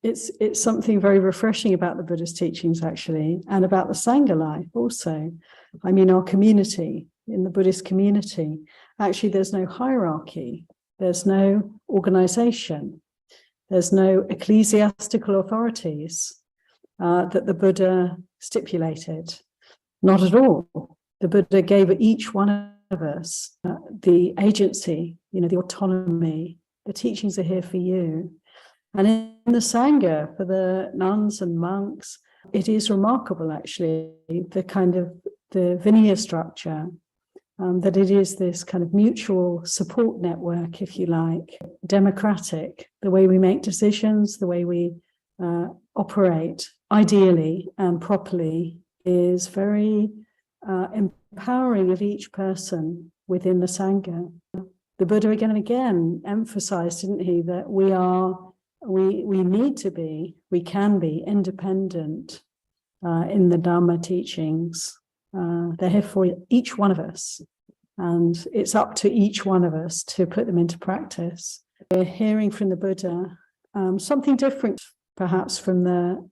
it's something very refreshing about the Buddha's teachings, actually, and about the Sangha life also. I mean, our community, in the Buddhist community, actually there's no hierarchy, there's no organization, there's no ecclesiastical authorities that the Buddha stipulated. Not at all. The Buddha gave each one of us the agency, the autonomy. The teachings are here for you. And in the Sangha, for the nuns and monks, it is remarkable, actually, the Vinaya structure, that it is this kind of mutual support network, if you like, democratic, the way we make decisions, the way we operate, ideally and properly, is very empowering of each person within the Sangha. The Buddha again and again emphasized, didn't he, that we need to be, we can be independent in the Dhamma teachings. They're here for each one of us, and it's up to each one of us to put them into practice. We're hearing from the Buddha something different, perhaps, from the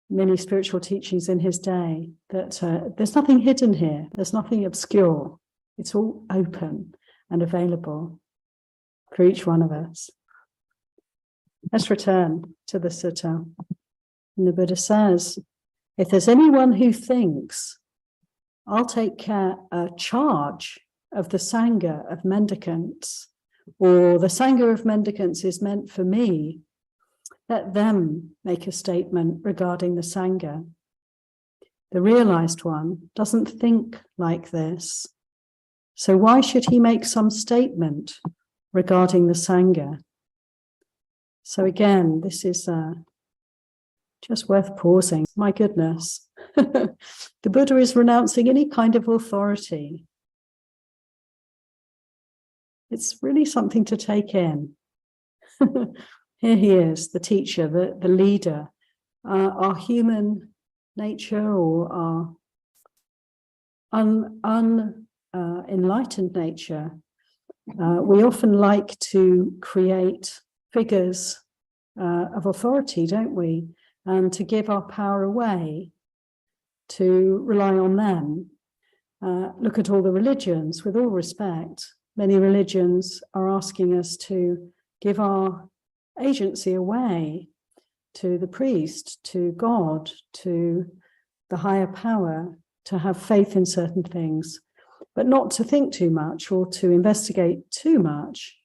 many spiritual teachings in his day, that there's nothing hidden here, there's nothing obscure. It's all open and available for each one of us. Let's return to the sutta. And the Buddha says, if there's anyone who thinks, I'll take charge of the Sangha of mendicants, or the Sangha of mendicants is meant for me, let them make a statement regarding the Sangha. The realized one doesn't think like this. So why should he make some statement regarding the Sangha? So again, this is just worth pausing. My goodness. The Buddha is renouncing any kind of authority. It's really something to take in. Here he is, the teacher, the leader. Our human nature, or our enlightened nature, we often like to create figures of authority, don't we? And to give our power away, to rely on them. Look at all the religions, with all respect. Many religions are asking us to give our agency away to the priest, to God, to the higher power, to have faith in certain things, but not to think too much or to investigate too much,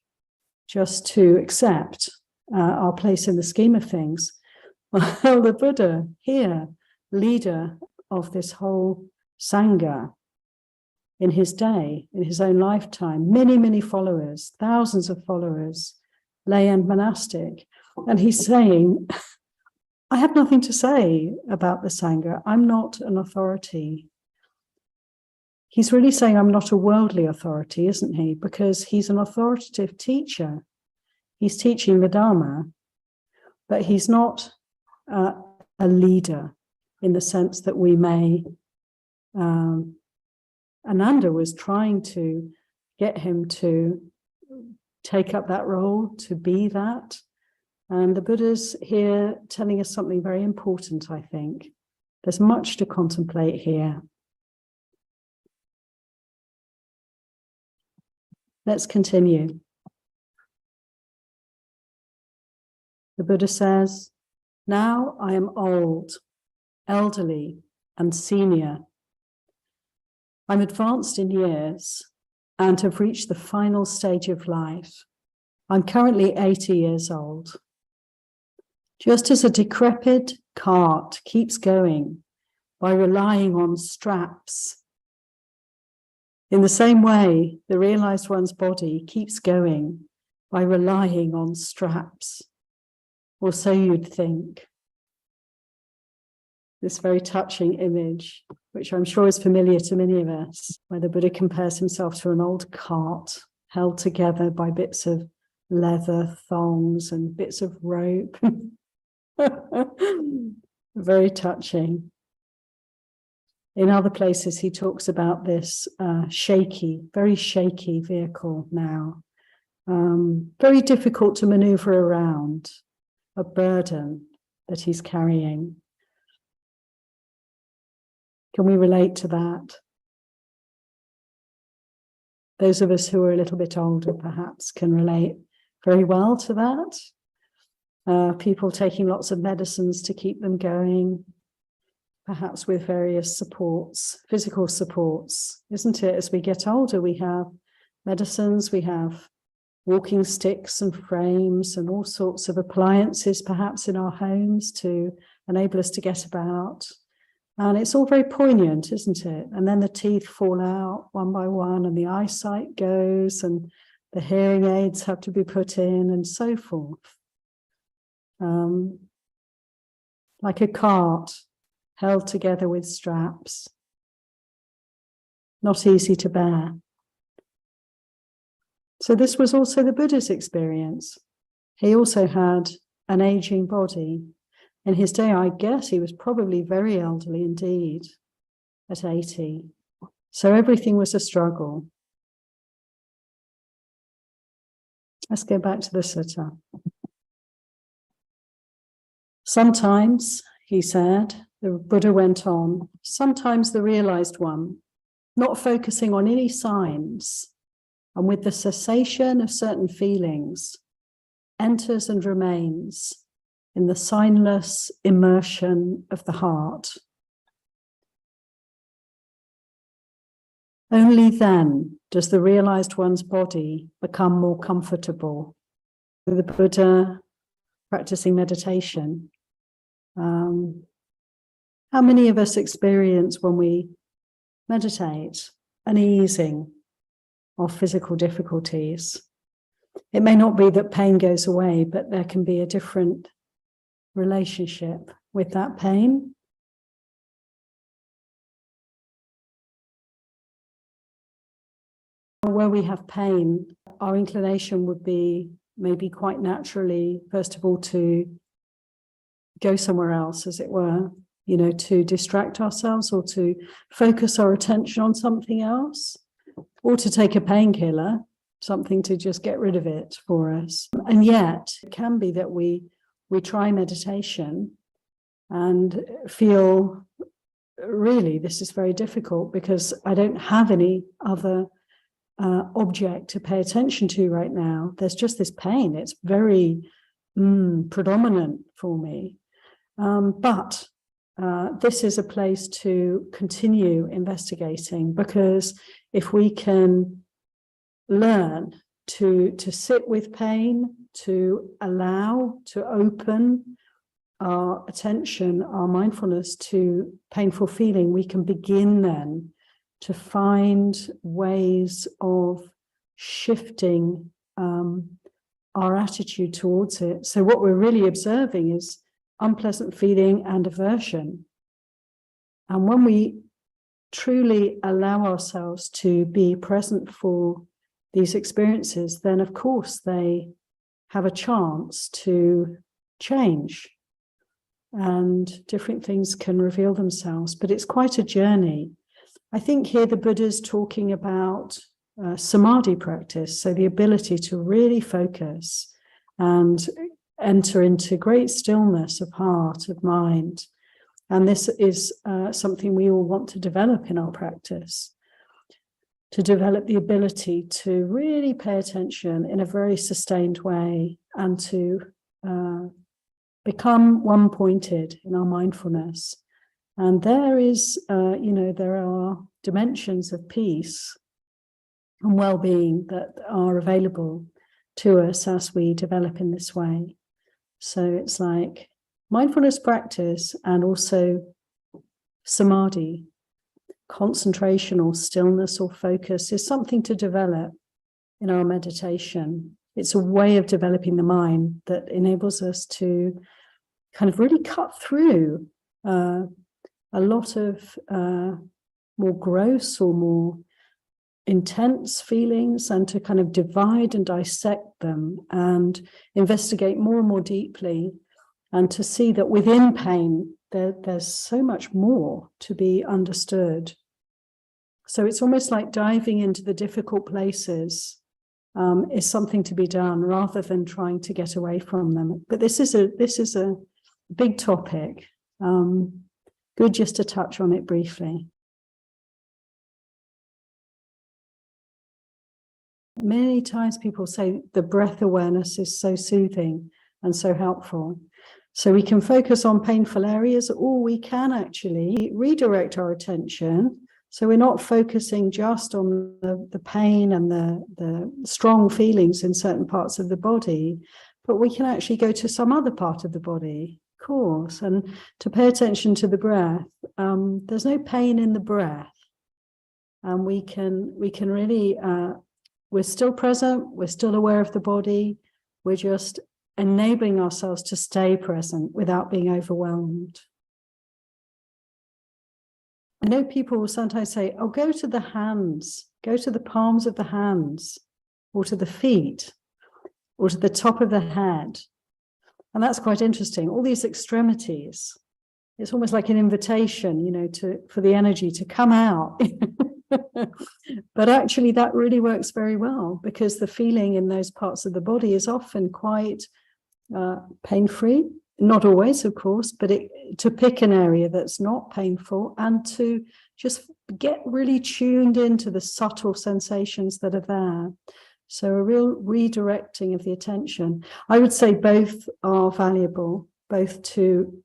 just to accept our place in the scheme of things. Well, the Buddha here, leader of this whole Sangha, in his day, in his own lifetime, many, many followers, thousands of followers, lay and monastic. And he's saying, I have nothing to say about the Sangha. I'm not an authority. He's really saying I'm not a worldly authority, isn't he? Because he's an authoritative teacher. He's teaching the Dhamma, but he's not a leader in the sense that we may... Ananda was trying to get him to take up that role, to be that. And the Buddha's here telling us something very important, I think. There's much to contemplate here. Let's continue. The Buddha says, now I am old, elderly, and senior. I'm advanced in years and have reached the final stage of life. I'm currently 80 years old. Just as a decrepit cart keeps going by relying on straps, in the same way, the realized one's body keeps going by relying on straps, or so you'd think. This very touching image, which I'm sure is familiar to many of us, where the Buddha compares himself to an old cart held together by bits of leather, thongs, and bits of rope. Very touching. In other places, he talks about this very shaky vehicle now. Very difficult to maneuver around. a burden that he's carrying. Can we relate to that? Those of us who are a little bit older perhaps can relate very well to that. People taking lots of medicines to keep them going, perhaps with various supports, physical supports, isn't it? As we get older, we have medicines, we have walking sticks and frames and all sorts of appliances perhaps in our homes to enable us to get about. And it's all very poignant, isn't it? And then the teeth fall out one by one and the eyesight goes and the hearing aids have to be put in and so forth. Like a cart held together with straps. Not easy to bear. So this was also the Buddha's experience. He also had an aging body. In his day, I guess he was probably very elderly indeed at 80. So everything was a struggle. Let's go back to the sutta. Sometimes, he said, the Buddha went on, sometimes the realized one, not focusing on any signs, and with the cessation of certain feelings, enters and remains in the signless immersion of the heart. Only then does the realized one's body become more comfortable. The Buddha practicing meditation. How many of us experience when we meditate an easing of physical difficulties? It may not be that pain goes away, but there can be a different relationship with that pain. Where we have pain, our inclination would be maybe quite naturally, first of all, to go somewhere else, as it were, you know, to distract ourselves or to focus our attention on something else, or to take a painkiller, something to just get rid of it for us. And yet, it can be that we try meditation and feel, really, this is very difficult because I don't have any other object to pay attention to right now. There's just this pain. It's very predominant for me. But this is a place to continue investigating, because if we can learn to sit with pain, to allow, to open our attention, our mindfulness to painful feeling, we can begin then to find ways of shifting our attitude towards it. So what we're really observing is unpleasant feeling and aversion. And when we truly allow ourselves to be present for these experiences, then of course they have a chance to change and different things can reveal themselves. But it's quite a journey. I think here the Buddha's talking about samadhi practice, so the ability to really focus and enter into great stillness of heart, of mind. And this is something we all want to develop in our practice, to develop the ability to really pay attention in a very sustained way and to become one-pointed in our mindfulness. And there is, there are dimensions of peace and well-being that are available to us as we develop in this way. So it's like mindfulness practice and also samadhi, concentration or stillness or focus, is something to develop in our meditation. It's a way of developing the mind that enables us to kind of really cut through a lot of more gross or more intense feelings, and to kind of divide and dissect them and investigate more and more deeply, and to see that within pain there's so much more to be understood. So it's almost like diving into the difficult places is something to be done rather than trying to get away from them. But this is a big topic. Good just to touch on it briefly. Many times people say the breath awareness is so soothing and so helpful. So we can focus on painful areas, or we can actually redirect our attention. So we're not focusing just on the pain and the strong feelings in certain parts of the body, but we can actually go to some other part of the body, of course, and to pay attention to the breath. There's no pain in the breath. And we can really, we're still present, we're still aware of the body, we're just enabling ourselves to stay present without being overwhelmed. I know people will sometimes say, oh, go to the hands, go to the palms of the hands, or to the feet, or to the top of the head. And that's quite interesting. All these extremities, it's almost like an invitation, you know, for the energy to come out. But actually that really works very well, because the feeling in those parts of the body is often quite pain-free. Not always, of course, but to pick an area that's not painful and to just get really tuned into the subtle sensations that are there. So a real redirecting of the attention. I would say both are valuable, both to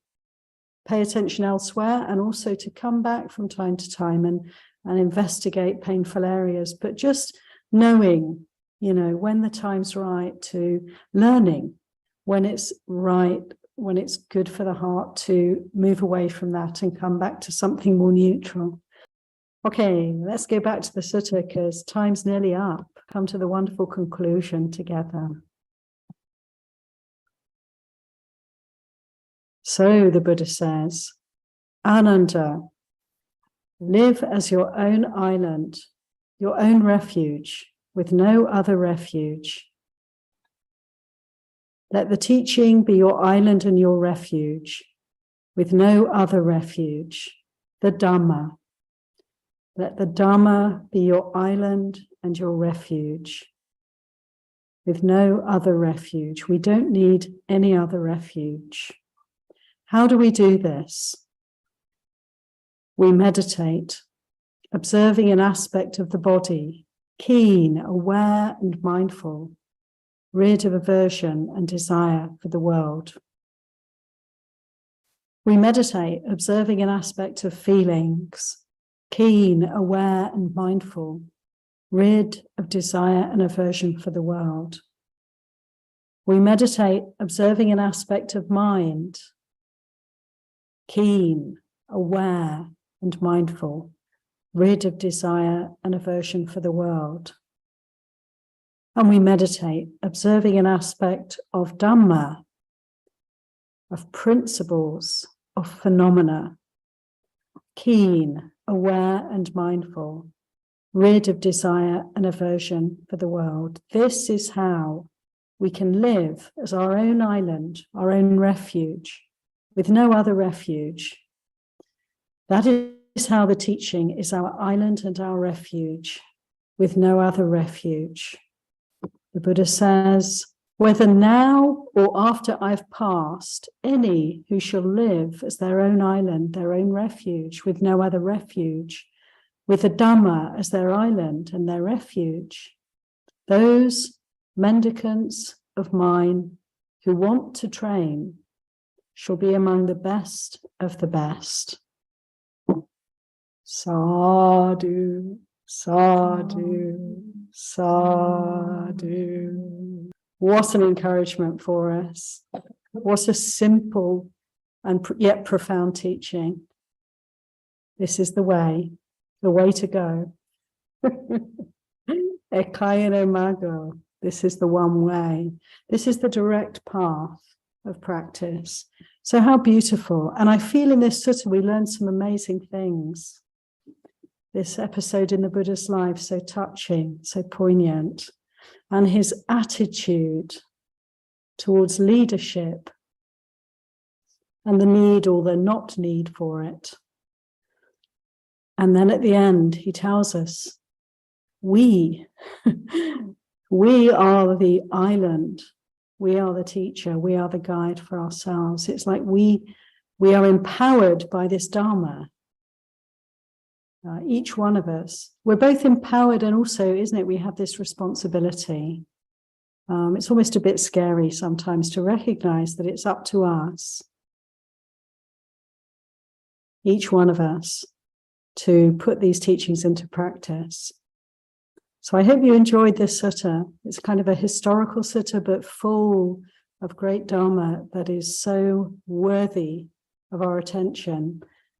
pay attention elsewhere and also to come back from time to time and investigate painful areas, but just knowing, you know, when the time's right, to learning when it's right, when it's good for the heart to move away from that and come back to something more neutral. Okay, let's go back to the sutta because time's nearly up. Come to the wonderful conclusion together. So the Buddha says, Ananda, live as your own island, your own refuge, with no other refuge. Let the teaching be your island and your refuge, with no other refuge, the Dhamma. Let the Dhamma be your island and your refuge, with no other refuge. We don't need any other refuge. How do we do this? We meditate, observing an aspect of the body, keen, aware, and mindful, rid of aversion and desire for the world. We meditate, observing an aspect of feelings, keen, aware, and mindful, rid of desire and aversion for the world. We meditate, observing an aspect of mind, keen, aware, and mindful, rid of desire and aversion for the world. And we meditate, observing an aspect of Dhamma, of principles, of phenomena, keen, aware, and mindful, rid of desire and aversion for the world. This is how we can live as our own island, our own refuge, with no other refuge. That is how the teaching is our island and our refuge, with no other refuge. The Buddha says, whether now or after I've passed, any who shall live as their own island, their own refuge, with no other refuge, with the Dhamma as their island and their refuge, those mendicants of mine who want to train shall be among the best of the best. Sadhu, sadhu, sadhu. What an encouragement for us. What a simple and yet profound teaching. This is the way to go. Ekaya no mago. This is the one way. This is the direct path of practice. So how beautiful. And I feel in this sutta we learn some amazing things. This episode in the Buddha's life, so touching, so poignant. And his attitude towards leadership and the need or the not need for it. And then at the end, he tells us, we We are the island. We are the teacher. We are the guide for ourselves. It's like we are empowered by this Dharma. Each one of us. We're both empowered, and also, isn't it, we have this responsibility. It's almost a bit scary sometimes to recognize that it's up to us, each one of us, to put these teachings into practice. So I hope you enjoyed this sutta. It's kind of a historical sutta, but full of great Dharma that is so worthy of our attention.